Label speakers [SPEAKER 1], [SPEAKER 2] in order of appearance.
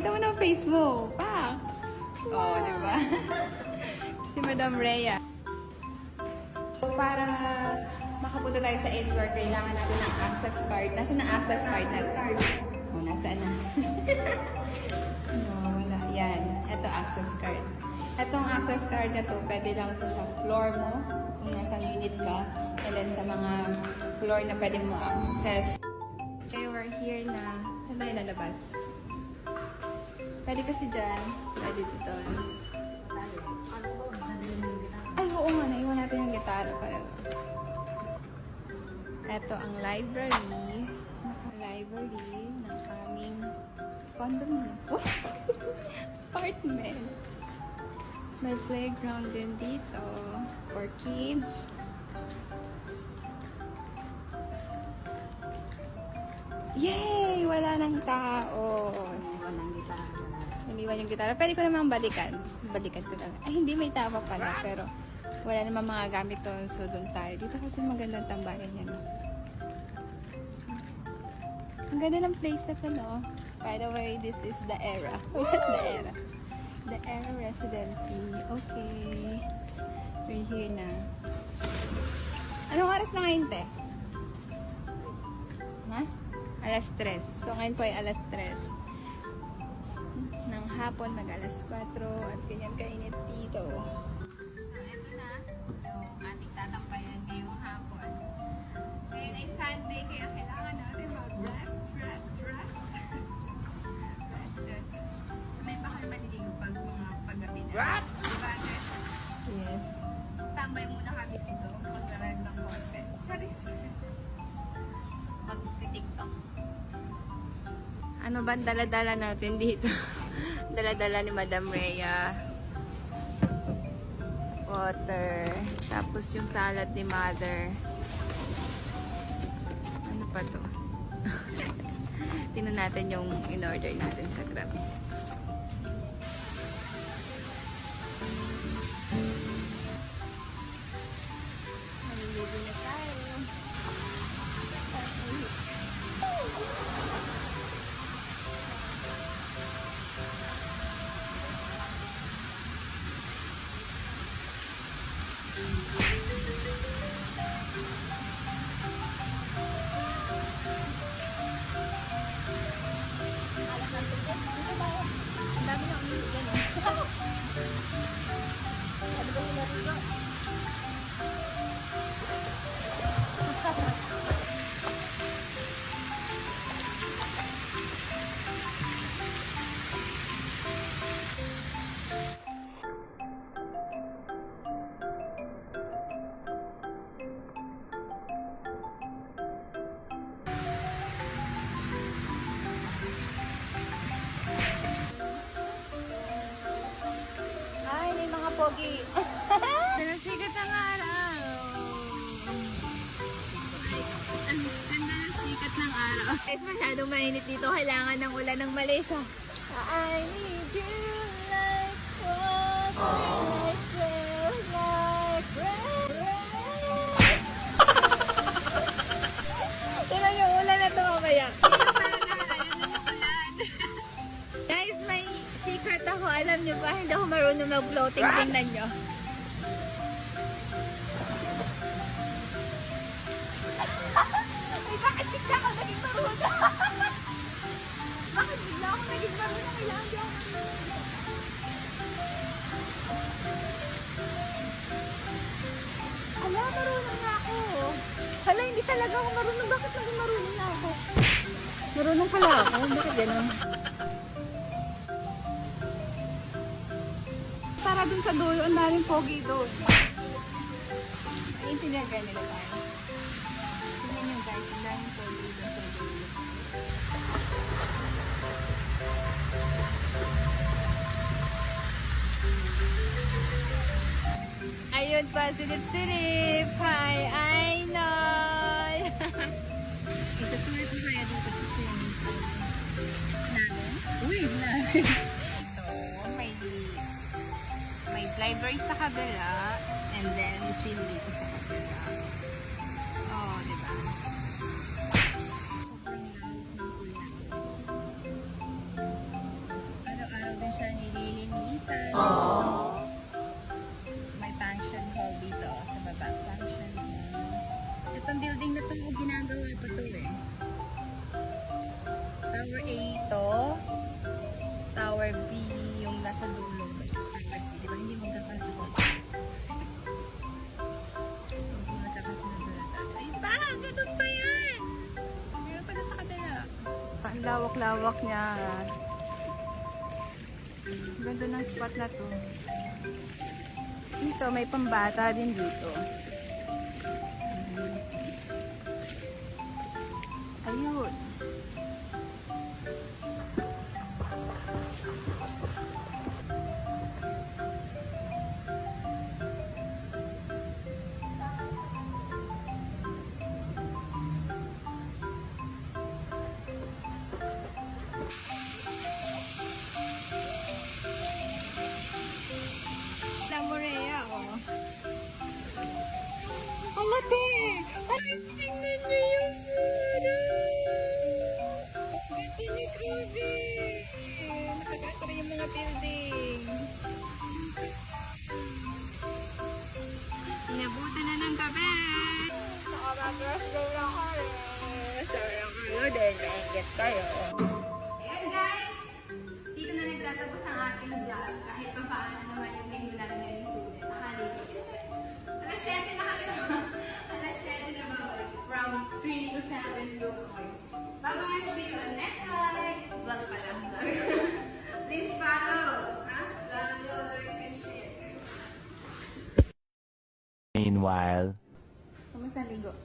[SPEAKER 1] Pakita mo na ang face mo. Pa! Oh, di ba? Si Madam Rhea. So, para makapunta tayo sa indoor, kailangan natin ng access card. Nasaan ang access card natin? Oh, nasaan na? No, wala. Yan. Ito access card. Itong access card na to, pwede lang ito sa floor mo, kung nasa unit ka, and then sa mga floor na pwede mo access. Okay, we're here na. Saan tayo lalabas? Pwede kasi dyan. Pwede dito. Ay, oo nga. Naiwan natin yung gitara pala. Ito ang library. Library ng aming condominium. Apartment. May playground din dito for kids. Yay! Wala nang tao. Iniwan yung gitara. Pwede ko namang balikan. Balikan ko lang. Ay, hindi, may tao pa pala. Pero wala namang mga gamit doon. So, doon tayo. Dito kasi magandang tambayan yan. Ang ganda ng place na ito, no? By the way, this is the era. What the era? The era residency. Okay. We're here na. Anong oras na ngayon, te? Ha? Alas 3. So, ngayon po ay alas 3. Ng hapon, mag-alas 4. At ganyan kainit dito. So, ito na. Yung ating tatampayan ngayong hapon. Ngayon ay Sunday, kaya kailangan natin mag-rest. May bakal maliligo pag mga paggabi na. What? Diba? Yes. Tambay muna kami dito. Mag-drive ng konti. Charis. Mag-tiktok. Ano ba ang dala-dala natin dito? Dala-dala ni Madam Rhea. Water. Tapos yung salad ni Mother. Ano pa to? Tingnan natin yung in-order natin sa Grab. Maliligo na tayo. Ang dami na umilig yan, eh. Ano ba yung narigo? Ay, may mga pogi. Sikat ang araw. Ang ganda ng sikat ng araw. Guys, masyadong mainit dito. Kailangan ng ulan ng Malaysia. I need you like water, like air, like rain. Tignan yung ulan na ito mamaya. Guys, may secret ako. Alam nyo ba? Hindi ako marunong mag-floating. Tingnan nyo. Ay, bakit bigla ako naging marunong? Bakit bigla ako naging marunong? Kailangan di ako marunong. Hala, marunong na ako. Hala, hindi talaga ako marunong. Bakit naging marunong na ako? Marunong pala ako. Bakit ganun? Para dun sa dulo, ang daming pogi doon. Ay, tinagay nila tayo. Tingnan nyo guys, ang daming pogi doon sa dulo. Ayun pa, silip-silip! Hi, Ainol! Itutulad ko kaya dito sa swimming pool. Namin? Uy, namin! May library sa kabila and then chill dito sa kabila. Oh, diba? Sobrang lawak ng pool natin. A to. Tower B yung nasa dulo. Tower C. Di ba hindi magkakasunod? Hindi magkakasunod. Ay pa! Ganun pa yan! Meron pa doon sa kabila. Ang lawak-lawak niya. Ganda ng spot na to. Dito, may pambata din dito. Ayun. La Morea, oh. Alate! Ay, tingnan niyo yung mura! Ganda niya, grabe! Nakakasara yung mga building. Inabutan na ng gabi! Naka-birthday lang kayo. Sayang kayo din. Nainggit kayo. Ayan guys! Dito na nagtatapos ang ating vlog. Kahit pa paano naman yung linggo namin naging sulit. Nakaligod. Alas 7 na kami. Alas 7 na ba? From 3 to 7 local. Bye-bye! See you on next time! Vlog pa lang. Please follow! Ha? Follow, like, and share.
[SPEAKER 2] Meanwhile.
[SPEAKER 1] Kamusta ligo?